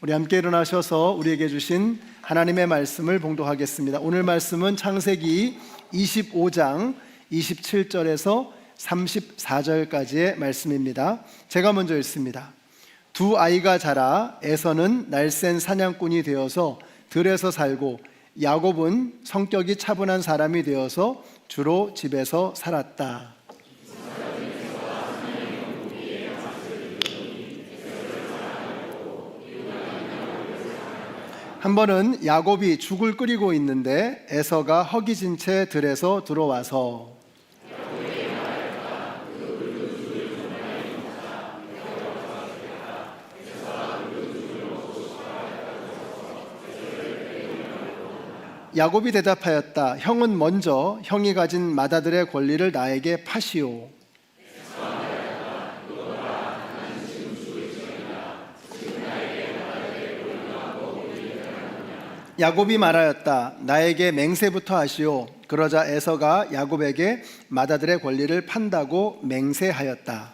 우리 함께 일어나셔서 우리에게 주신 하나님의 말씀을 봉독하겠습니다. 오늘 말씀은 창세기 25장 27절에서 34절까지의 말씀입니다. 제가 먼저 읽습니다. 두 아이가 자라 에서는 날쌘 사냥꾼이 되어서 들에서 살고 야곱은 성격이 차분한 사람이 되어서 주로 집에서 살았다. 한 번은 야곱이 죽을 끓이고 있는데 에서가 허기진 채 들에서 들어와서 야곱이 대답하였다. 형은 먼저 형이 가진 맏아들의 권리를 나에게 파시오. 야곱이 말하였다. 나에게 맹세부터 하시오. 그러자 에서가 야곱에게 맏아들의 권리를 판다고 맹세하였다.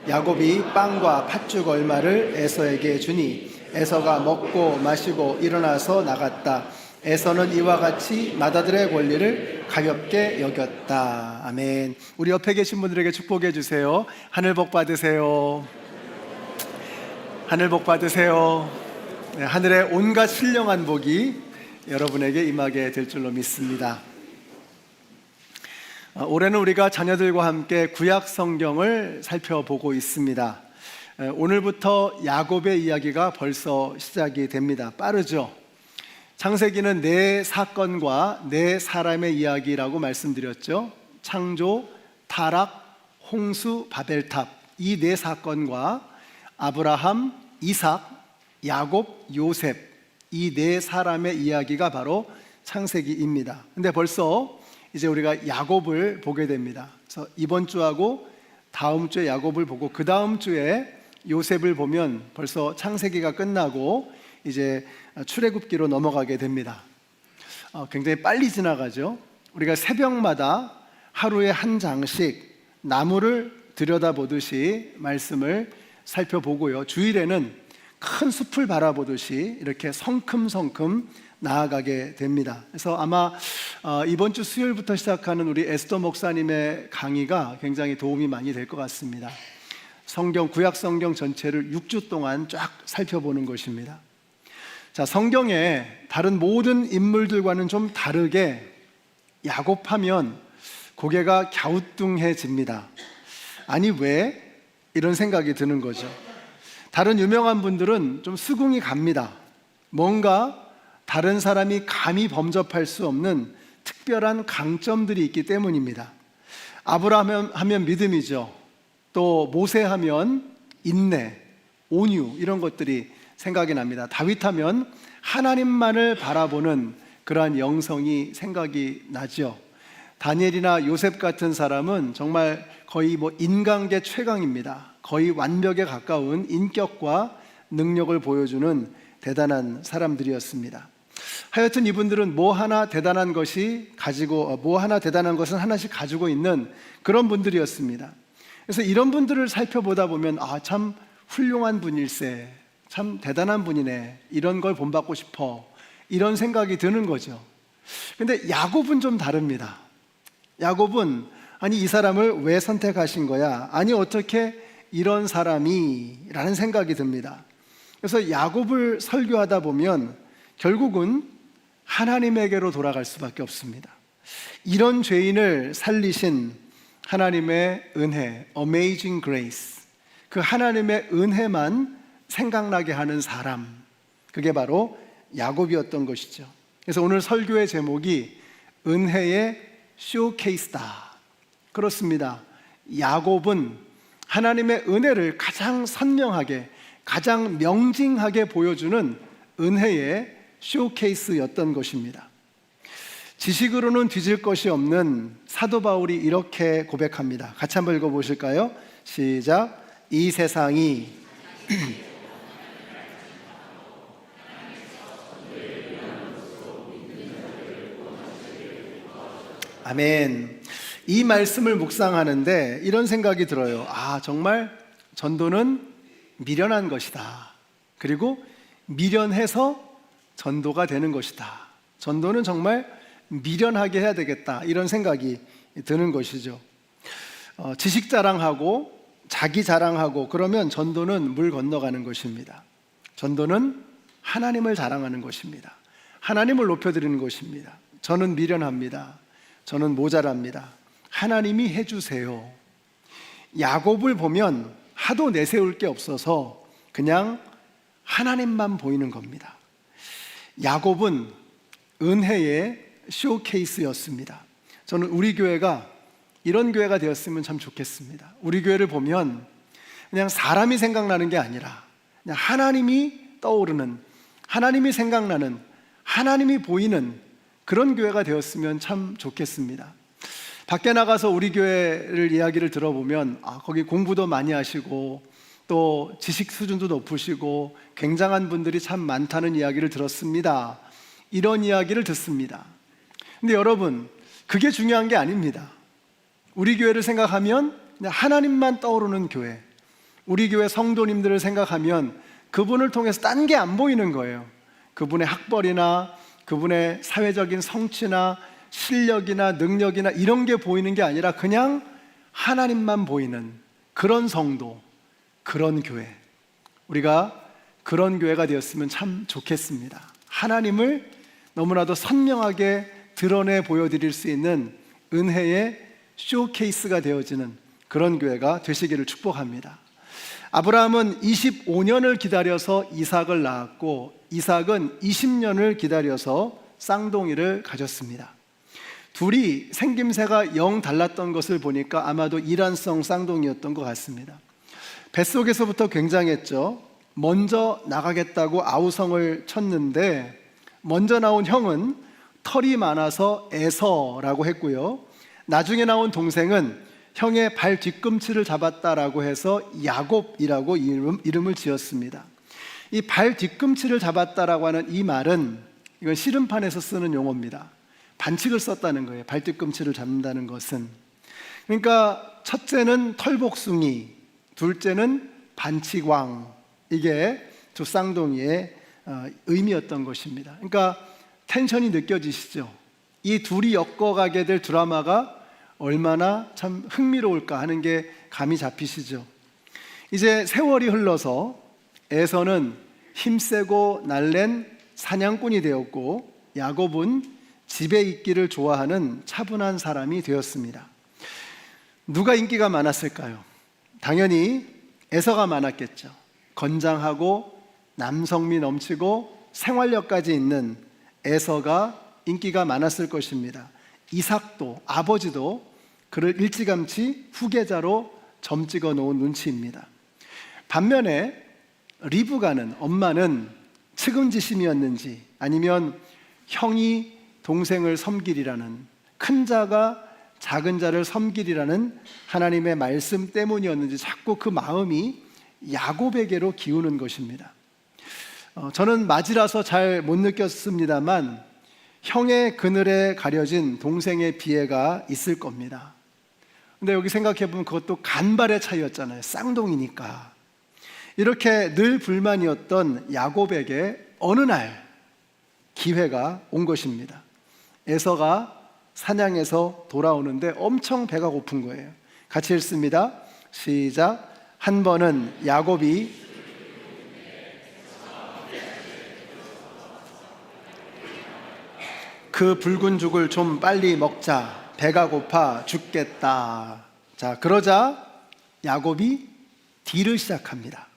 야곱이 빵과 팥죽 얼마를 에서에게 주니 에서가 먹고 마시고 일어나서 나갔다. 에서는 이와 같이 맏아들의 권리를 가볍게 여겼다. 아멘. 우리 옆에 계신 분들에게 축복해 주세요. 하늘 복 받으세요. 하늘 복 받으세요. 네, 하늘의 온갖 신령한 복이 여러분에게 임하게 될 줄로 믿습니다. 올해는 우리가 자녀들과 함께 구약 성경을 살펴보고 있습니다. 오늘부터 야곱의 이야기가 벌써 시작이 됩니다. 빠르죠? 창세기는 네 사건과 네 사람의 이야기라고 말씀드렸죠. 창조, 타락, 홍수, 바벨탑, 이 네 사건과 아브라함, 이삭, 야곱, 요셉, 이 네 사람의 이야기가 바로 창세기입니다. 근데 벌써 이제 우리가 야곱을 보게 됩니다. 그래서 이번 주하고 다음 주에 야곱을 보고 그 다음 주에 요셉을 보면 벌써 창세기가 끝나고 이제 출애굽기로 넘어가게 됩니다. 굉장히 빨리 지나가죠. 우리가 새벽마다 하루에 한 장씩 나무를 들여다보듯이 말씀을 살펴보고요. 주일에는 큰 숲을 바라보듯이 이렇게 성큼성큼 나아가게 됩니다. 그래서 아마 이번 주 수요일부터 시작하는 우리 에스더 목사님의 강의가 굉장히 도움이 많이 될 것 같습니다. 성경, 구약 성경 전체를 6주 동안 쫙 살펴보는 것입니다. 자, 성경에 다른 모든 인물들과는 좀 다르게 야곱하면 고개가 갸우뚱해집니다. 아니 왜? 이런 생각이 드는 거죠. 다른 유명한 분들은 좀 수긍이 갑니다. 뭔가 다른 사람이 감히 범접할 수 없는 특별한 강점들이 있기 때문입니다. 아브라함 하면 믿음이죠. 또 모세 하면 인내, 온유 이런 것들이 생각이 납니다. 다윗 하면 하나님만을 바라보는 그러한 영성이 생각이 나죠. 다니엘이나 요셉 같은 사람은 정말 거의 인간계 최강입니다. 거의 완벽에 가까운 인격과 능력을 보여주는 대단한 사람들이었습니다. 하여튼 이분들은 뭐 하나 대단한 것은 하나씩 가지고 있는 그런 분들이었습니다. 그래서 이런 분들을 살펴보다 보면 참 훌륭한 분일세, 참 대단한 분이네, 이런 걸 본받고 싶어, 이런 생각이 드는 거죠. 근데 야곱은 좀 다릅니다. 야곱은 아니 이 사람을 왜 선택하신 거야? 아니 어떻게 이런 사람이? 라는 생각이 듭니다. 그래서 야곱을 설교하다 보면 결국은 하나님에게로 돌아갈 수밖에 없습니다. 이런 죄인을 살리신 하나님의 은혜, Amazing Grace, 그 하나님의 은혜만 생각나게 하는 사람, 그게 바로 야곱이었던 것이죠. 그래서 오늘 설교의 제목이 은혜의 쇼케이스다. 그렇습니다. 야곱은 하나님의 은혜를 가장 선명하게, 가장 명징하게 보여주는 은혜의 쇼케이스였던 것입니다. 지식으로는 뒤질 것이 없는 사도 바울이 이렇게 고백합니다. 같이 한번 읽어보실까요? 시작. 이 세상이 아멘. 이 말씀을 묵상하는데 이런 생각이 들어요. 정말 전도는 미련한 것이다. 그리고 미련해서 전도가 되는 것이다. 전도는 정말 미련하게 해야 되겠다, 이런 생각이 드는 것이죠. 지식 자랑하고 자기 자랑하고 그러면 전도는 물 건너가는 것입니다. 전도는 하나님을 자랑하는 것입니다. 하나님을 높여드리는 것입니다. 저는 미련합니다. 저는 모자랍니다. 하나님이 해주세요. 야곱을 보면 하도 내세울 게 없어서 그냥 하나님만 보이는 겁니다. 야곱은 은혜의 쇼케이스였습니다. 저는 우리 교회가 이런 교회가 되었으면 참 좋겠습니다. 우리 교회를 보면 그냥 사람이 생각나는 게 아니라 그냥 하나님이 떠오르는, 하나님이 생각나는, 하나님이 보이는 그런 교회가 되었으면 참 좋겠습니다. 밖에 나가서 우리 교회를 이야기를 들어보면 거기 공부도 많이 하시고 또 지식 수준도 높으시고 굉장한 분들이 참 많다는 이야기를 들었습니다. 이런 이야기를 듣습니다. 근데 여러분, 그게 중요한 게 아닙니다. 우리 교회를 생각하면 그냥 하나님만 떠오르는 교회, 우리 교회 성도님들을 생각하면 그분을 통해서 딴 게 안 보이는 거예요. 그분의 학벌이나 그분의 사회적인 성취나 실력이나 능력이나 이런 게 보이는 게 아니라 그냥 하나님만 보이는 그런 성도, 그런 교회, 우리가 그런 교회가 되었으면 참 좋겠습니다. 하나님을 너무나도 선명하게 드러내 보여드릴 수 있는 은혜의 쇼케이스가 되어지는 그런 교회가 되시기를 축복합니다. 아브라함은 25년을 기다려서 이삭을 낳았고 이삭은 20년을 기다려서 쌍둥이를 가졌습니다. 둘이 생김새가 영 달랐던 것을 보니까 아마도 이란성 쌍둥이였던 것 같습니다. 뱃속에서부터 굉장했죠. 먼저 나가겠다고 아우성을 쳤는데 먼저 나온 형은 털이 많아서 에서라고 했고요, 나중에 나온 동생은 형의 발 뒤꿈치를 잡았다라고 해서 야곱이라고 이름을 지었습니다. 이 발 뒤꿈치를 잡았다라고 하는 이 말은 이건 씨름판에서 쓰는 용어입니다. 반칙을 썼다는 거예요. 발 뒤꿈치를 잡는다는 것은. 그러니까 첫째는 털복숭이, 둘째는 반칙왕, 이게 두 쌍둥이의 의미였던 것입니다. 그러니까 텐션이 느껴지시죠? 이 둘이 엮어가게 될 드라마가 얼마나 참 흥미로울까 하는 게 감이 잡히시죠? 이제 세월이 흘러서 에서는 힘세고 날랜 사냥꾼이 되었고 야곱은 집에 있기를 좋아하는 차분한 사람이 되었습니다. 누가 인기가 많았을까요? 당연히 에서가 많았겠죠. 건장하고 남성미 넘치고 생활력까지 있는 에서가 인기가 많았을 것입니다. 이삭도, 아버지도 그를 일찌감치 후계자로 점 찍어 놓은 눈치입니다. 반면에 리브가는, 엄마는 측은지심이었는지 아니면 형이 동생을 섬기리라는, 큰 자가 작은 자를 섬기리라는 하나님의 말씀 때문이었는지 자꾸 그 마음이 야곱에게로 기우는 것입니다. 저는 맞이라서 잘 못 느꼈습니다만 형의 그늘에 가려진 동생의 비애가 있을 겁니다. 근데 여기 생각해보면 그것도 간발의 차이였잖아요. 쌍둥이니까. 이렇게 늘 불만이었던 야곱에게 어느 날 기회가 온 것입니다. 에서가 사냥에서 돌아오는데 엄청 배가 고픈 거예요. 같이 읽습니다. 시작. 한 번은 야곱이 그 붉은 죽을 좀 빨리 먹자. 배가 고파 죽겠다. 자, 그러자 야곱이 딜을 시작합니다.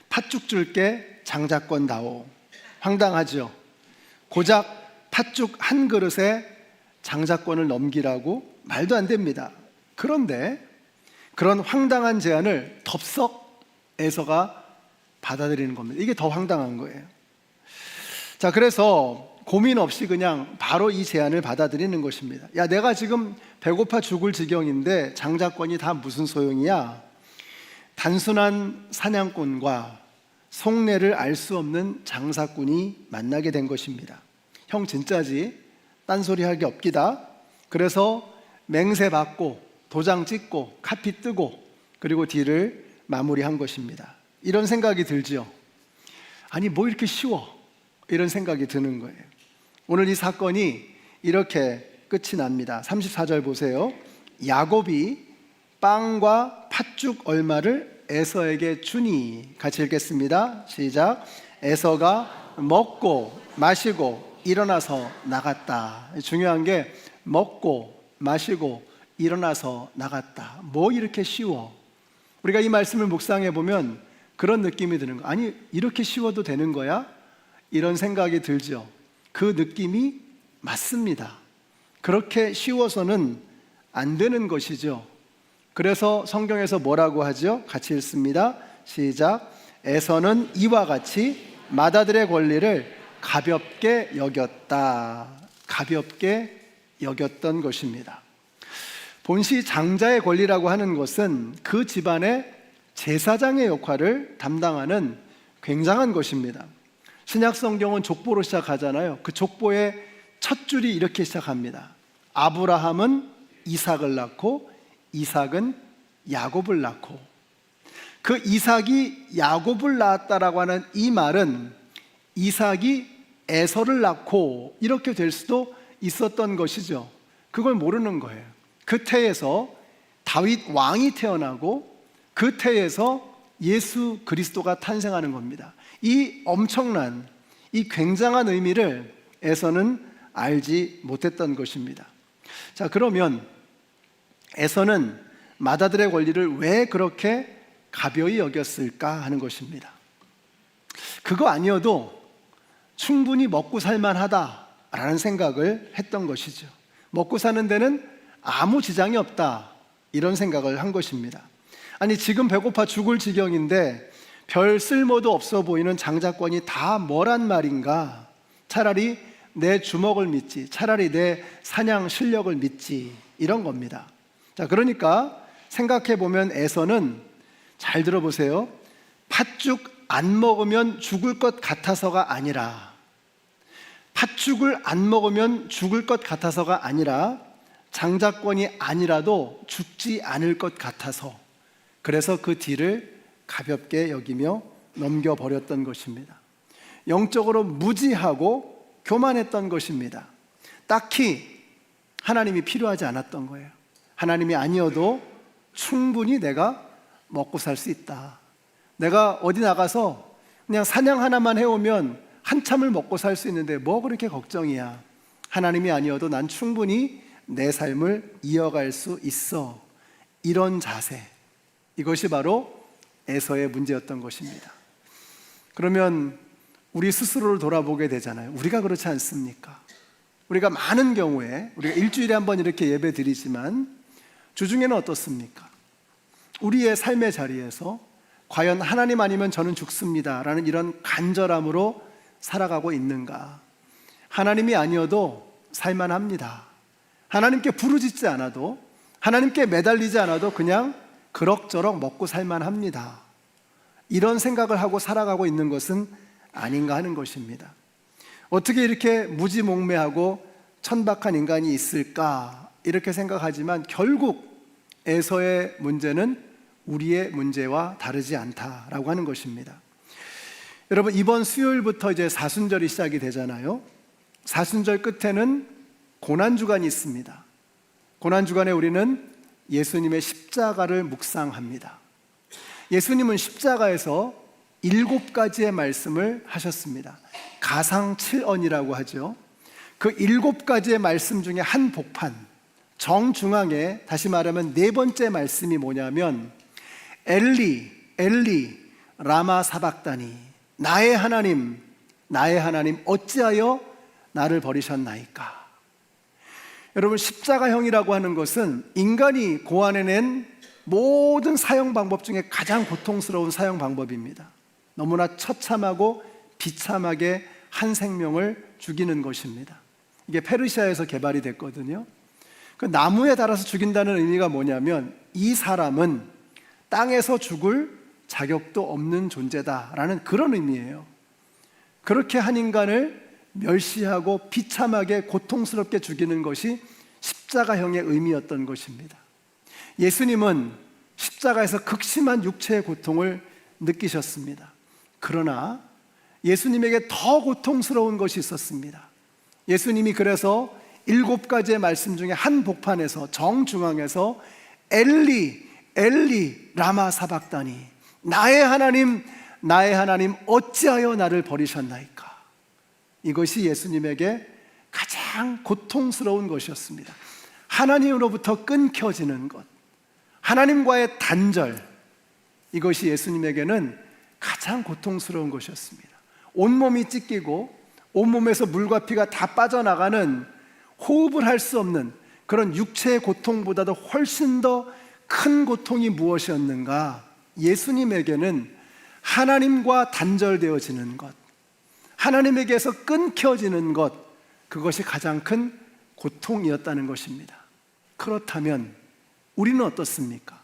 팥죽 줄게 장자권 다오. 황당하죠? 고작 팥죽 한 그릇에 장자권을 넘기라고? 말도 안 됩니다. 그런데 그런 황당한 제안을 덥석 에서가 받아들이는 겁니다. 이게 더 황당한 거예요. 자, 그래서 고민 없이 그냥 바로 이 제안을 받아들이는 것입니다. 야, 내가 지금 배고파 죽을 지경인데 장자권이 다 무슨 소용이야? 단순한 사냥꾼과 속내를 알 수 없는 장사꾼이 만나게 된 것입니다. 형 진짜지? 딴소리 할 게 없기다. 그래서 맹세 받고 도장 찍고 카피 뜨고 그리고 딜을 마무리한 것입니다. 이런 생각이 들지요. 아니 뭐 이렇게 쉬워? 이런 생각이 드는 거예요. 오늘 이 사건이 이렇게 끝이 납니다. 34절 보세요. 야곱이 빵과 팥죽 얼마를 에서에게 주니. 같이 읽겠습니다. 시작. 에서가 먹고 마시고 일어나서 나갔다. 중요한 게 먹고 마시고 일어나서 나갔다. 뭐 이렇게 쉬워? 우리가 이 말씀을 묵상해 보면 그런 느낌이 드는 거예요. 아니 이렇게 쉬워도 되는 거야? 이런 생각이 들죠. 그 느낌이 맞습니다. 그렇게 쉬워서는 안 되는 것이죠. 그래서 성경에서 뭐라고 하죠? 같이 읽습니다. 시작. 에서는 이와 같이 맏아들의 권리를 가볍게 여겼다. 가볍게 여겼던 것입니다. 본시 장자의 권리라고 하는 것은 그 집안의 제사장의 역할을 담당하는 굉장한 것입니다. 신약 성경은 족보로 시작하잖아요. 그 족보의 첫 줄이 이렇게 시작합니다. 아브라함은 이삭을 낳고 이삭은 야곱을 낳고. 그 이삭이 야곱을 낳았다라고 하는 이 말은 이삭이 에서를 낳고 이렇게 될 수도 있었던 것이죠. 그걸 모르는 거예요. 그 태에서 다윗 왕이 태어나고 그 태에서 예수 그리스도가 탄생하는 겁니다. 이 엄청난, 이 굉장한 의미를 에서는 알지 못했던 것입니다. 자, 그러면 에서는 맏아들의 권리를 왜 그렇게 가벼이 여겼을까 하는 것입니다. 그거 아니어도 충분히 먹고 살만하다라는 생각을 했던 것이죠. 먹고 사는 데는 아무 지장이 없다, 이런 생각을 한 것입니다. 아니 지금 배고파 죽을 지경인데 별 쓸모도 없어 보이는 장자권이 다 뭐란 말인가? 차라리 내 주먹을 믿지, 차라리 내 사냥 실력을 믿지, 이런 겁니다. 자, 그러니까 생각해 보면 에서는, 잘 들어보세요, 팥죽 안 먹으면 죽을 것 같아서가 아니라, 팥죽을 안 먹으면 죽을 것 같아서가 아니라 장자권이 아니라도 죽지 않을 것 같아서, 그래서 그 뒤를 가볍게 여기며 넘겨버렸던 것입니다. 영적으로 무지하고 교만했던 것입니다. 딱히 하나님이 필요하지 않았던 거예요. 하나님이 아니어도 충분히 내가 먹고 살 수 있다. 내가 어디 나가서 그냥 사냥 하나만 해오면 한참을 먹고 살 수 있는데 뭐 그렇게 걱정이야. 하나님이 아니어도 난 충분히 내 삶을 이어갈 수 있어. 이런 자세, 이것이 바로 에서의 문제였던 것입니다. 그러면 우리 스스로를 돌아보게 되잖아요. 우리가 그렇지 않습니까? 우리가 많은 경우에, 우리가 일주일에 한 번 이렇게 예배 드리지만 주중에는 어떻습니까? 우리의 삶의 자리에서 과연 하나님 아니면 저는 죽습니다 라는 이런 간절함으로 살아가고 있는가? 하나님이 아니어도 살만합니다. 하나님께 부르짖지 않아도, 하나님께 매달리지 않아도 그냥 그럭저럭 먹고 살만합니다. 이런 생각을 하고 살아가고 있는 것은 아닌가 하는 것입니다. 어떻게 이렇게 무지몽매하고 천박한 인간이 있을까? 이렇게 생각하지만 결국 에서의 문제는 우리의 문제와 다르지 않다라고 하는 것입니다. 여러분, 이번 수요일부터 이제 사순절이 시작이 되잖아요. 사순절 끝에는 고난주간이 있습니다. 고난주간에 우리는 예수님의 십자가를 묵상합니다. 예수님은 십자가에서 7가지의 말씀을 하셨습니다. 가상칠언이라고 하죠. 그 7가지의 말씀 중에 한 복판 정중앙에, 다시 말하면 4번째 말씀이 뭐냐면 엘리 엘리 라마 사박다니, 나의 하나님 어찌하여 나를 버리셨나이까. 여러분, 십자가형이라고 하는 것은 인간이 고안해낸 모든 사형 방법 중에 가장 고통스러운 사형 방법입니다. 너무나 처참하고 비참하게 한 생명을 죽이는 것입니다. 이게 페르시아에서 개발이 됐거든요. 그 나무에 달아서 죽인다는 의미가 뭐냐면 이 사람은 땅에서 죽을 자격도 없는 존재다라는 그런 의미예요. 그렇게 한 인간을 멸시하고 비참하게 고통스럽게 죽이는 것이 십자가형의 의미였던 것입니다. 예수님은 십자가에서 극심한 육체의 고통을 느끼셨습니다. 그러나 예수님에게 더 고통스러운 것이 있었습니다. 예수님이 그래서 7가지의 말씀 중에 한 복판에서 정중앙에서 엘리 엘리 라마 사박다니, 나의 하나님 나의 하나님 어찌하여 나를 버리셨나이까. 이것이 예수님에게 가장 고통스러운 것이었습니다. 하나님으로부터 끊겨지는 것, 하나님과의 단절, 이것이 예수님에게는 가장 고통스러운 것이었습니다. 온몸이 찢기고 온몸에서 물과 피가 다 빠져나가는, 호흡을 할 수 없는 그런 육체의 고통보다도 훨씬 더 큰 고통이 무엇이었는가? 예수님에게는 하나님과 단절되어지는 것, 하나님에게서 끊겨지는 것, 그것이 가장 큰 고통이었다는 것입니다. 그렇다면 우리는 어떻습니까?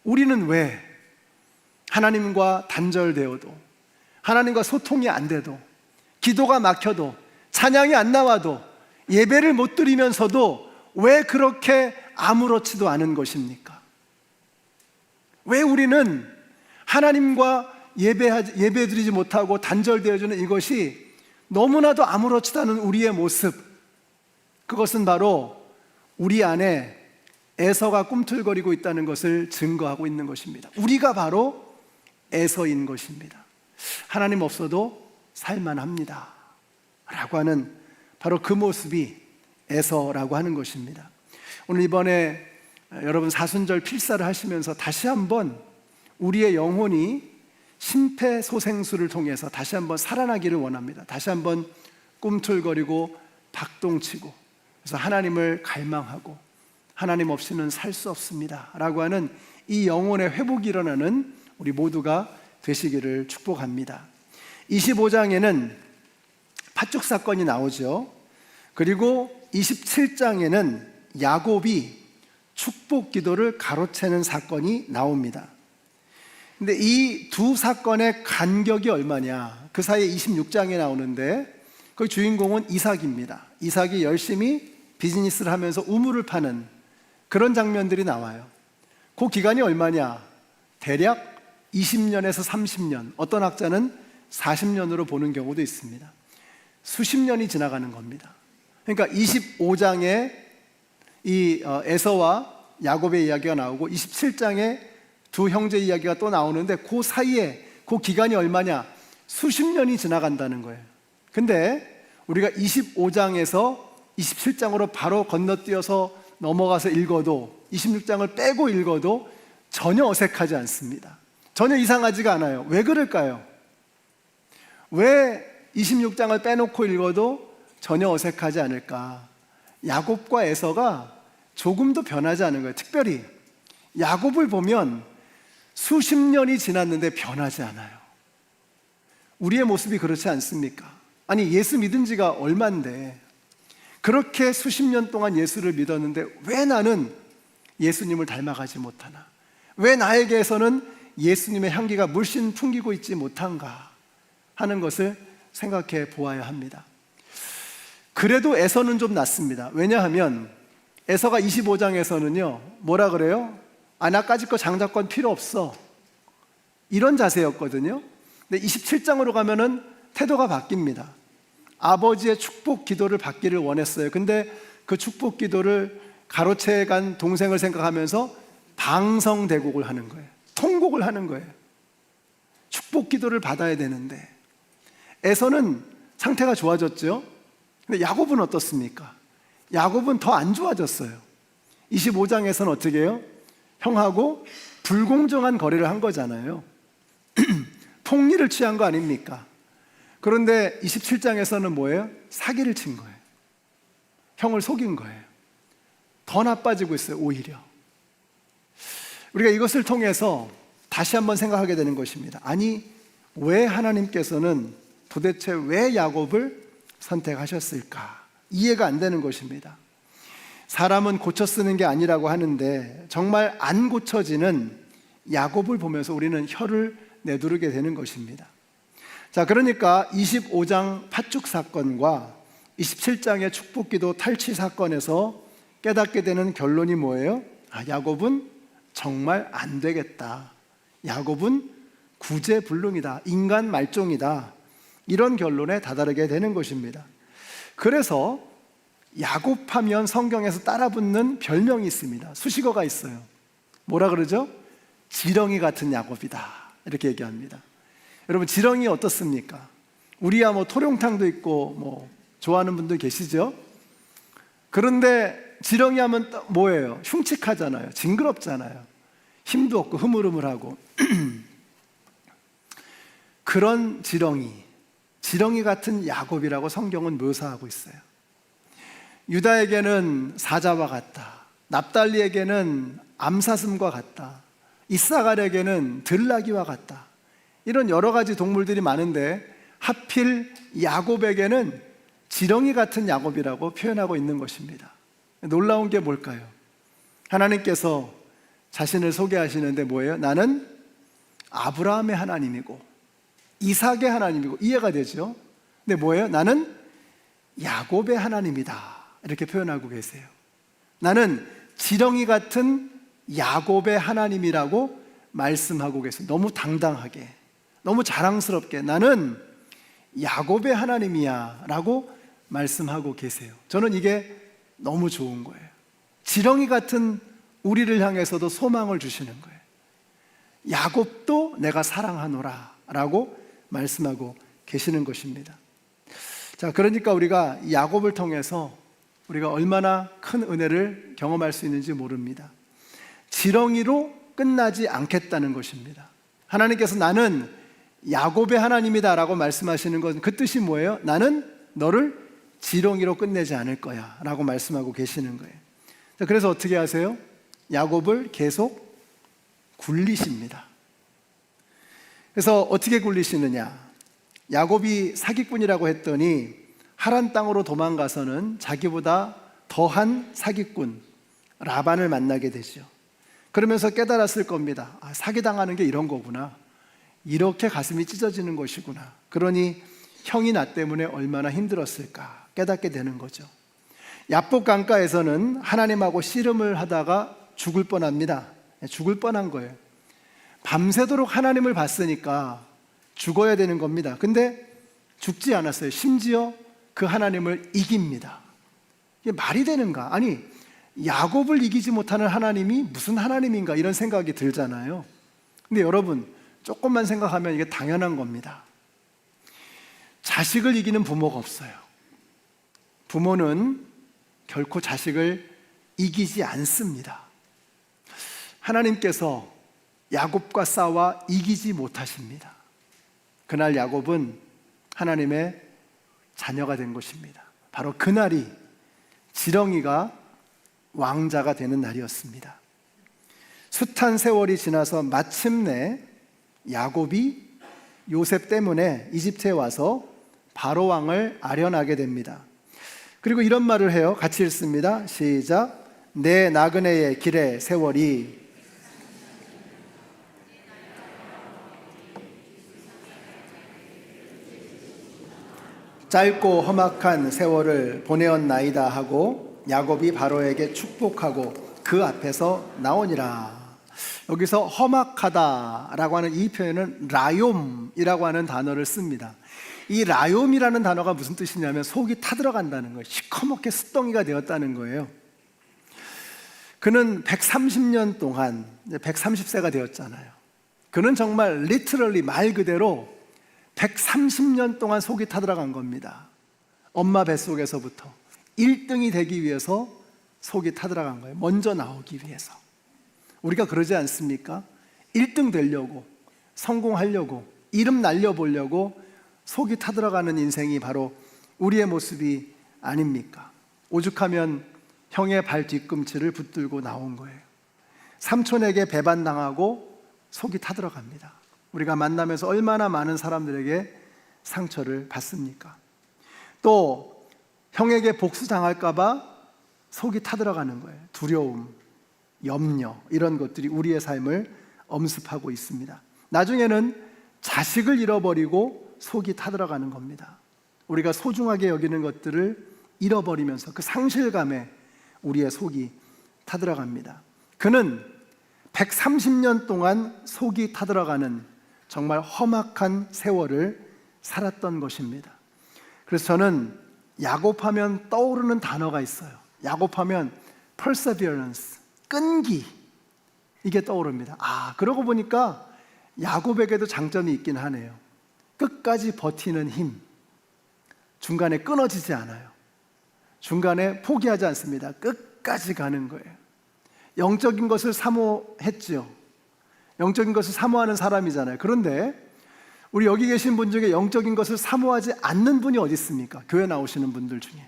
우리는 왜 하나님과 단절되어도, 하나님과 소통이 안 돼도, 기도가 막혀도, 찬양이 안 나와도, 예배를 못 드리면서도 왜 그렇게 아무렇지도 않은 것입니까? 왜 우리는 하나님과 예배드리지 못하고 단절되어지는 이것이 너무나도 아무렇지도 않은 우리의 모습, 그것은 바로 우리 안에 에서가 꿈틀거리고 있다는 것을 증거하고 있는 것입니다. 우리가 바로 에서인 것입니다. 하나님 없어도 살만합니다 라고 하는 바로 그 모습이 에서라고 하는 것입니다. 오늘 이번에 여러분 사순절 필사를 하시면서 다시 한번 우리의 영혼이 심폐소생술을 통해서 다시 한번 살아나기를 원합니다. 다시 한번 꿈틀거리고 박동치고, 그래서 하나님을 갈망하고 하나님 없이는 살 수 없습니다 라고 하는 이 영혼의 회복이 일어나는 우리 모두가 되시기를 축복합니다. 25장에는 팥죽 사건이 나오죠. 그리고 27장에는 야곱이 축복 기도를 가로채는 사건이 나옵니다. 근데 이 두 사건의 간격이 얼마냐? 그 사이에 26장에 나오는데 그 주인공은 이삭입니다. 이삭이 열심히 비즈니스를 하면서 우물을 파는 그런 장면들이 나와요. 그 기간이 얼마냐? 대략 20년에서 30년, 어떤 학자는 40년으로 보는 경우도 있습니다. 수십 년이 지나가는 겁니다. 그러니까 25장에 이 에서와 야곱의 이야기가 나오고 27장에 두 형제 이야기가 또 나오는데 그 사이에 그 기간이 얼마냐? 수십 년이 지나간다는 거예요. 근데 우리가 25장에서 27장으로 바로 건너뛰어서 넘어가서 읽어도, 26장을 빼고 읽어도 전혀 어색하지 않습니다. 전혀 이상하지가 않아요. 왜 그럴까요? 왜 26장을 빼놓고 읽어도 전혀 어색하지 않을까? 야곱과 에서가 조금도 변하지 않은 거예요. 특별히 야곱을 보면 수십 년이 지났는데 변하지 않아요. 우리의 모습이 그렇지 않습니까? 아니, 예수 믿은 지가 얼만데 그렇게 수십 년 동안 예수를 믿었는데 왜 나는 예수님을 닮아가지 못하나? 왜 나에게서는 예수님의 향기가 물씬 풍기고 있지 못한가 하는 것을 생각해 보아야 합니다. 그래도 에서는 좀 낫습니다. 왜냐하면 에서가 25장에서는요 뭐라 그래요? 나까짓 거 장자권 필요 없어, 이런 자세였거든요. 근데 27장으로 가면은 태도가 바뀝니다. 아버지의 축복 기도를 받기를 원했어요. 근데 그 축복 기도를 가로채간 동생을 생각하면서 방성대곡을 하는 거예요. 통곡을 하는 거예요. 축복 기도를 받아야 되는데. 에서는 상태가 좋아졌죠. 근데 야곱은 어떻습니까? 야곱은 더 안 좋아졌어요. 25장에서는 어떻게 해요? 형하고 불공정한 거래를 한 거잖아요. 폭리를 취한 거 아닙니까? 그런데 27장에서는 뭐예요? 사기를 친 거예요. 형을 속인 거예요. 더 나빠지고 있어요, 오히려. 우리가 이것을 통해서 다시 한번 생각하게 되는 것입니다. 아니, 왜 하나님께서는 도대체 왜 야곱을 선택하셨을까? 이해가 안 되는 것입니다. 사람은 고쳐 쓰는 게 아니라고 하는데 정말 안 고쳐지는 야곱을 보면서 우리는 혀를 내두르게 되는 것입니다. 자, 그러니까 25장 팥죽 사건과 27장의 축복기도 탈취 사건에서 깨닫게 되는 결론이 뭐예요? 야곱은 정말 안 되겠다. 야곱은 구제불능이다. 인간 말종이다. 이런 결론에 다다르게 되는 것입니다. 그래서 야곱하면 성경에서 따라붙는 별명이 있습니다. 수식어가 있어요. 뭐라 그러죠? 지렁이 같은 야곱이다, 이렇게 얘기합니다. 여러분, 지렁이 어떻습니까? 우리야 뭐 토룡탕도 있고 뭐 좋아하는 분들 계시죠? 그런데 지렁이 하면 뭐예요? 흉측하잖아요. 징그럽잖아요. 힘도 없고 흐물흐물하고. 그런 지렁이 같은 야곱이라고 성경은 묘사하고 있어요. 유다에게는 사자와 같다, 납달리에게는 암사슴과 같다, 이사갈에게는 들나귀와 같다, 이런 여러 가지 동물들이 많은데 하필 야곱에게는 지렁이 같은 야곱이라고 표현하고 있는 것입니다. 놀라운 게 뭘까요? 하나님께서 자신을 소개하시는데 뭐예요? 나는 아브라함의 하나님이고 이삭의 하나님이고, 이해가 되죠? 근데 뭐예요? 나는 야곱의 하나님이다, 이렇게 표현하고 계세요. 나는 지렁이 같은 야곱의 하나님이라고 말씀하고 계세요. 너무 당당하게, 너무 자랑스럽게 나는 야곱의 하나님이야 라고 말씀하고 계세요. 저는 이게 너무 좋은 거예요. 지렁이 같은 우리를 향해서도 소망을 주시는 거예요. 야곱도 내가 사랑하노라 라고 말씀하고 계시는 것입니다. 자, 그러니까 우리가 야곱을 통해서 우리가 얼마나 큰 은혜를 경험할 수 있는지 모릅니다. 지렁이로 끝나지 않겠다는 것입니다. 하나님께서 나는 야곱의 하나님이다 라고 말씀하시는 건 그 뜻이 뭐예요? 나는 너를 지렁이로 끝내지 않을 거야 라고 말씀하고 계시는 거예요. 자, 그래서 어떻게 하세요? 야곱을 계속 굴리십니다. 그래서 어떻게 굴리시느냐? 야곱이 사기꾼이라고 했더니 하란 땅으로 도망가서는 자기보다 더한 사기꾼 라반을 만나게 되죠. 그러면서 깨달았을 겁니다. 아, 사기당하는 게 이런 거구나, 이렇게 가슴이 찢어지는 것이구나. 그러니 형이 나 때문에 얼마나 힘들었을까 깨닫게 되는 거죠. 야복 강가에서는 하나님하고 씨름을 하다가 죽을 뻔합니다. 죽을 뻔한 거예요. 밤새도록 하나님을 봤으니까 죽어야 되는 겁니다. 근데 죽지 않았어요. 심지어 그 하나님을 이깁니다. 이게 말이 되는가? 아니, 야곱을 이기지 못하는 하나님이 무슨 하나님인가, 이런 생각이 들잖아요. 근데 여러분, 조금만 생각하면 이게 당연한 겁니다. 자식을 이기는 부모가 없어요. 부모는 결코 자식을 이기지 않습니다. 하나님께서 야곱과 싸워 이기지 못하십니다. 그날 야곱은 하나님의 자녀가 된 것입니다. 바로 그날이 지렁이가 왕자가 되는 날이었습니다. 숱한 세월이 지나서 마침내 야곱이 요셉 때문에 이집트에 와서 바로 왕을 아련하게 됩니다. 그리고 이런 말을 해요. 같이 읽습니다. 시작. 내 나그네의 길의 세월이 짧고 험악한 세월을 보내었나이다 하고 야곱이 바로에게 축복하고 그 앞에서 나오니라. 여기서 험악하다라고 하는 이 표현은 라욤이라고 하는 단어를 씁니다. 이 라욤이라는 단어가 무슨 뜻이냐면 속이 타들어간다는 거예요. 시커멓게 숫덩이가 되었다는 거예요. 그는 130년 동안 130세가 되었잖아요. 그는 정말 리터럴리 말 그대로 130년 동안 속이 타들어간 겁니다. 엄마 뱃속에서부터 1등이 되기 위해서 속이 타들어간 거예요. 먼저 나오기 위해서. 우리가 그러지 않습니까? 1등 되려고, 성공하려고, 이름 날려보려고 속이 타들어가는 인생이 바로 우리의 모습이 아닙니까? 오죽하면 형의 발 뒤꿈치를 붙들고 나온 거예요. 삼촌에게 배반당하고 속이 타들어갑니다. 우리가 만나면서 얼마나 많은 사람들에게 상처를 받습니까? 또 형에게 복수당할까 봐 속이 타들어가는 거예요. 두려움, 염려, 이런 것들이 우리의 삶을 엄습하고 있습니다. 나중에는 자식을 잃어버리고 속이 타들어가는 겁니다. 우리가 소중하게 여기는 것들을 잃어버리면서 그 상실감에 우리의 속이 타들어갑니다. 그는 130년 동안 속이 타들어가는 정말 험악한 세월을 살았던 것입니다. 그래서 저는 야곱하면 떠오르는 단어가 있어요. 야곱하면 perseverance, 끈기, 이게 떠오릅니다. 그러고 보니까 야곱에게도 장점이 있긴 하네요. 끝까지 버티는 힘, 중간에 끊어지지 않아요. 중간에 포기하지 않습니다. 끝까지 가는 거예요. 영적인 것을 사모했죠. 영적인 것을 사모하는 사람이잖아요. 그런데 우리 여기 계신 분 중에 영적인 것을 사모하지 않는 분이 어디 있습니까? 교회 나오시는 분들 중에.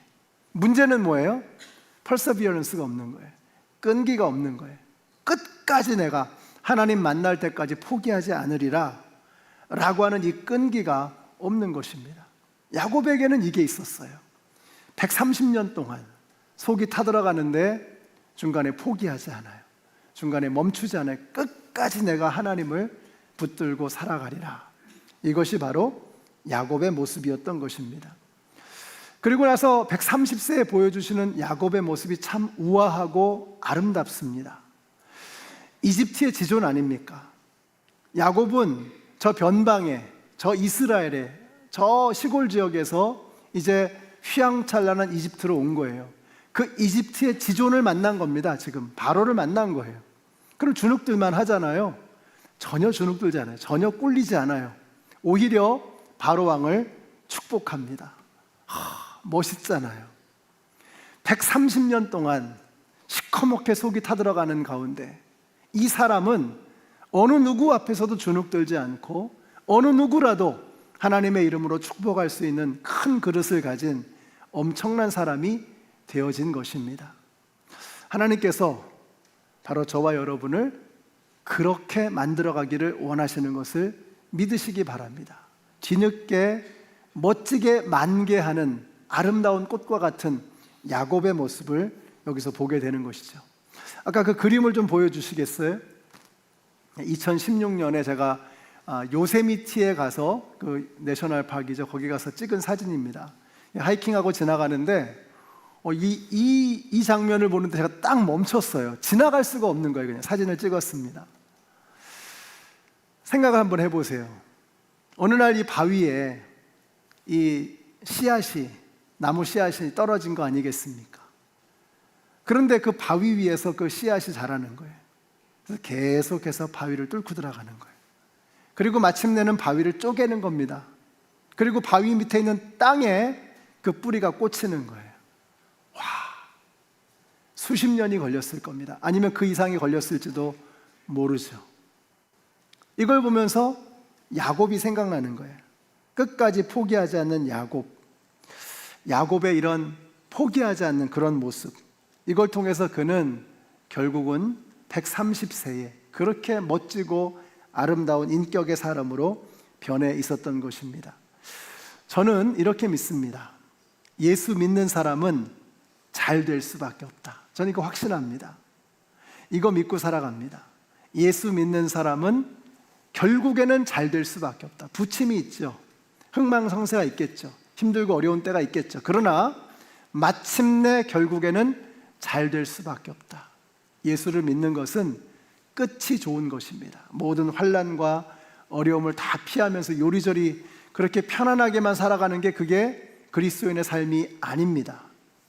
문제는 뭐예요? perseverance가 없는 거예요. 끈기가 없는 거예요. 끝까지 내가 하나님 만날 때까지 포기하지 않으리라 라고 하는 이 끈기가 없는 것입니다. 야곱에게는 이게 있었어요. 130년 동안 속이 타들어가는데 중간에 포기하지 않아요. 중간에 멈추지 않아요. 끝까지 내가 하나님을 붙들고 살아가리라. 이것이 바로 야곱의 모습이었던 것입니다. 그리고 나서 130세에 보여주시는 야곱의 모습이 참 우아하고 아름답습니다. 이집트의 지존 아닙니까? 야곱은 저 변방에, 저 이스라엘에, 저 시골 지역에서 이제 휘황찬란한 이집트로 온 거예요. 그 이집트의 지존을 만난 겁니다. 지금 바로를 만난 거예요. 그럼 주눅들만 하잖아요. 전혀 주눅들지 않아요. 전혀 꿀리지 않아요. 오히려 바로 왕을 축복합니다. 멋있잖아요. 130년 동안 시커멓게 속이 타들어가는 가운데 이 사람은 어느 누구 앞에서도 주눅들지 않고 어느 누구라도 하나님의 이름으로 축복할 수 있는 큰 그릇을 가진 엄청난 사람이 되어진 것입니다. 하나님께서 바로 저와 여러분을 그렇게 만들어가기를 원하시는 것을 믿으시기 바랍니다. 뒤늦게 멋지게 만개하는 아름다운 꽃과 같은 야곱의 모습을 여기서 보게 되는 것이죠. 아까 그 그림을 좀 보여주시겠어요? 2016년에 제가 요세미티에 가서 그 내셔널 파크이죠. 거기 가서 찍은 사진입니다. 하이킹하고 지나가는데 이 장면을 보는데 제가 딱 멈췄어요. 지나갈 수가 없는 거예요. 그냥 사진을 찍었습니다. 생각을 한번 해보세요. 어느 날 이 바위에 이 씨앗이, 나무 씨앗이 떨어진 거 아니겠습니까? 그런데 그 바위 위에서 그 씨앗이 자라는 거예요. 그래서 계속해서 바위를 뚫고 들어가는 거예요. 그리고 마침내는 바위를 쪼개는 겁니다. 그리고 바위 밑에 있는 땅에 그 뿌리가 꽂히는 거예요. 와, 수십 년이 걸렸을 겁니다. 아니면 그 이상이 걸렸을지도 모르죠. 이걸 보면서 야곱이 생각나는 거예요. 끝까지 포기하지 않는 야곱. 야곱의 이런 포기하지 않는 그런 모습, 이걸 통해서 그는 결국은 130세에 그렇게 멋지고 아름다운 인격의 사람으로 변해 있었던 것입니다. 저는 이렇게 믿습니다. 예수 믿는 사람은 잘 될 수밖에 없다. 저는 이거 확신합니다. 이거 믿고 살아갑니다. 예수 믿는 사람은 결국에는 잘 될 수밖에 없다. 부침이 있죠. 흥망성쇠가 있겠죠. 힘들고 어려운 때가 있겠죠. 그러나 마침내 결국에는 잘 될 수밖에 없다. 예수를 믿는 것은 끝이 좋은 것입니다. 모든 환난과 어려움을 다 피하면서 요리조리 그렇게 편안하게만 살아가는 게 그게 그리스도인의 삶이 아닙니다.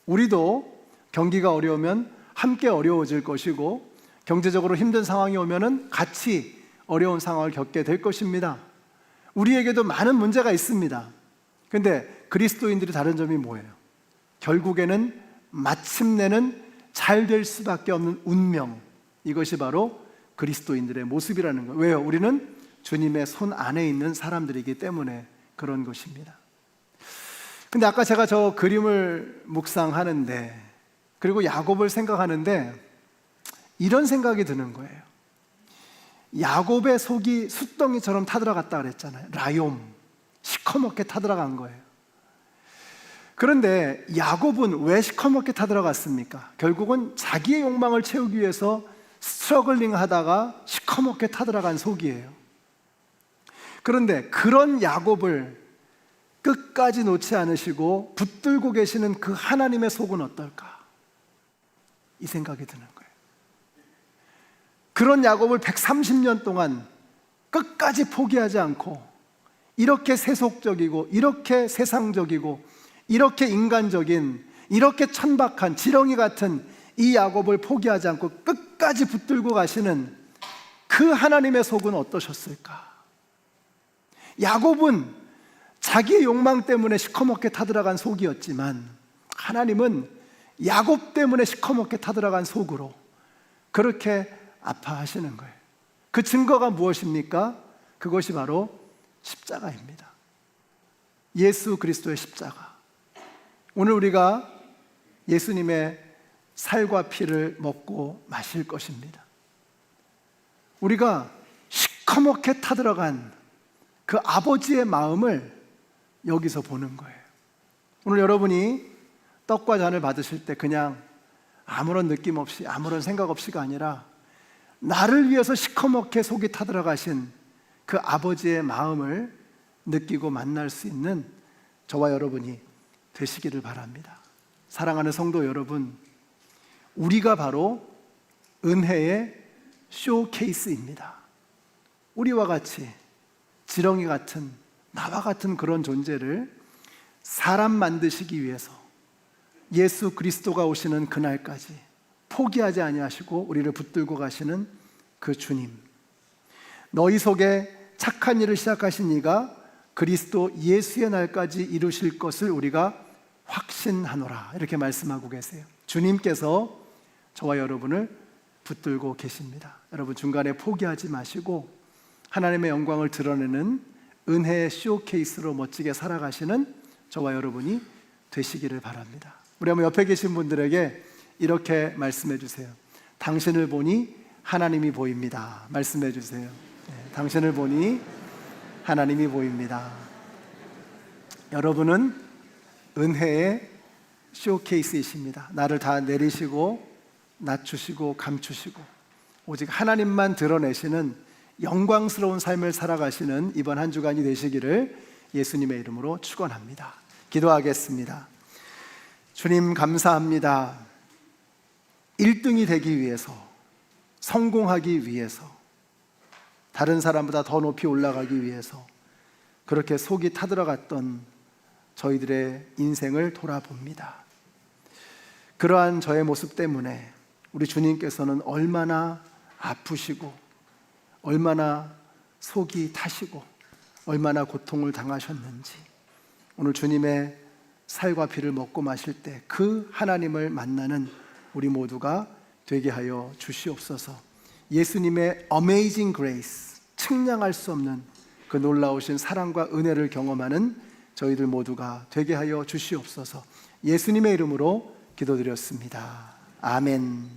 우리도 경기가 어려우면 함께 어려워질 것이고 경제적으로 힘든 상황이 오면은 같이 어려운 상황을 겪게 될 것입니다. 우리에게도 많은 문제가 있습니다. 근데 그리스도인들이 다른 점이 뭐예요? 결국에는 마침내는 잘 될 수밖에 없는 운명, 이것이 바로 그리스도인들의 모습이라는 거예요. 왜요? 우리는 주님의 손 안에 있는 사람들이기 때문에 그런 것입니다. 근데 아까 제가 저 그림을 묵상하는데, 그리고 야곱을 생각하는데 이런 생각이 드는 거예요. 야곱의 속이 숫덩이처럼 타들어갔다 그랬잖아요. 라욤, 시커멓게 타들어간 거예요. 그런데 야곱은 왜 시커멓게 타들어갔습니까? 결국은 자기의 욕망을 채우기 위해서 스트러글링 하다가 시커멓게 타들어간 속이에요. 그런데 그런 야곱을 끝까지 놓지 않으시고 붙들고 계시는 그 하나님의 속은 어떨까? 이 생각이 드는 거예요. 그런 야곱을 130년 동안 끝까지 포기하지 않고 이렇게 세속적이고 이렇게 세상적이고 이렇게 인간적인, 이렇게 천박한 지렁이 같은 이 야곱을 포기하지 않고 끝까지 붙들고 가시는 그 하나님의 속은 어떠셨을까? 야곱은 자기의 욕망 때문에 시커멓게 타들어간 속이었지만 하나님은 야곱 때문에 시커멓게 타들어간 속으로 그렇게 아파하시는 거예요. 그 증거가 무엇입니까? 그것이 바로 십자가입니다. 예수 그리스도의 십자가. 오늘 우리가 예수님의 살과 피를 먹고 마실 것입니다. 우리가 시커멓게 타들어간 그 아버지의 마음을 여기서 보는 거예요. 오늘 여러분이 떡과 잔을 받으실 때 그냥 아무런 느낌 없이, 아무런 생각 없이가 아니라 나를 위해서 시커멓게 속이 타들어가신 그 아버지의 마음을 느끼고 만날 수 있는 저와 여러분이 되시기를 바랍니다. 사랑하는 성도 여러분, 우리가 바로 은혜의 쇼케이스입니다. 우리와 같이 지렁이 같은, 나와 같은 그런 존재를 사람 만드시기 위해서 예수 그리스도가 오시는 그날까지 포기하지 아니하시고 우리를 붙들고 가시는 그 주님, 너희 속에 착한 일을 시작하신 이가 그리스도 예수의 날까지 이루실 것을 우리가 확신하노라, 이렇게 말씀하고 계세요. 주님께서 저와 여러분을 붙들고 계십니다. 여러분, 중간에 포기하지 마시고 하나님의 영광을 드러내는 은혜의 쇼케이스로 멋지게 살아가시는 저와 여러분이 되시기를 바랍니다. 우리 한번 옆에 계신 분들에게 이렇게 말씀해 주세요. 당신을 보니 하나님이 보입니다. 말씀해 주세요. 네, 당신을 보니 하나님이 보입니다. 여러분은 은혜의 쇼케이스이십니다. 나를 다 내리시고 낮추시고 감추시고 오직 하나님만 드러내시는 영광스러운 삶을 살아가시는 이번 한 주간이 되시기를 예수님의 이름으로 축원합니다. 기도하겠습니다. 주님, 감사합니다. 1등이 되기 위해서, 성공하기 위해서, 다른 사람보다 더 높이 올라가기 위해서 그렇게 속이 타들어갔던 저희들의 인생을 돌아봅니다. 그러한 저의 모습 때문에 우리 주님께서는 얼마나 아프시고 얼마나 속이 타시고 얼마나 고통을 당하셨는지, 오늘 주님의 살과 피를 먹고 마실 때 그 하나님을 만나는 우리 모두가 되게 하여 주시옵소서. 예수님의 Amazing Grace, 측량할 수 없는 그 놀라우신 사랑과 은혜를 경험하는 저희들 모두가 되게 하여 주시옵소서. 예수님의 이름으로 기도드렸습니다. 아멘.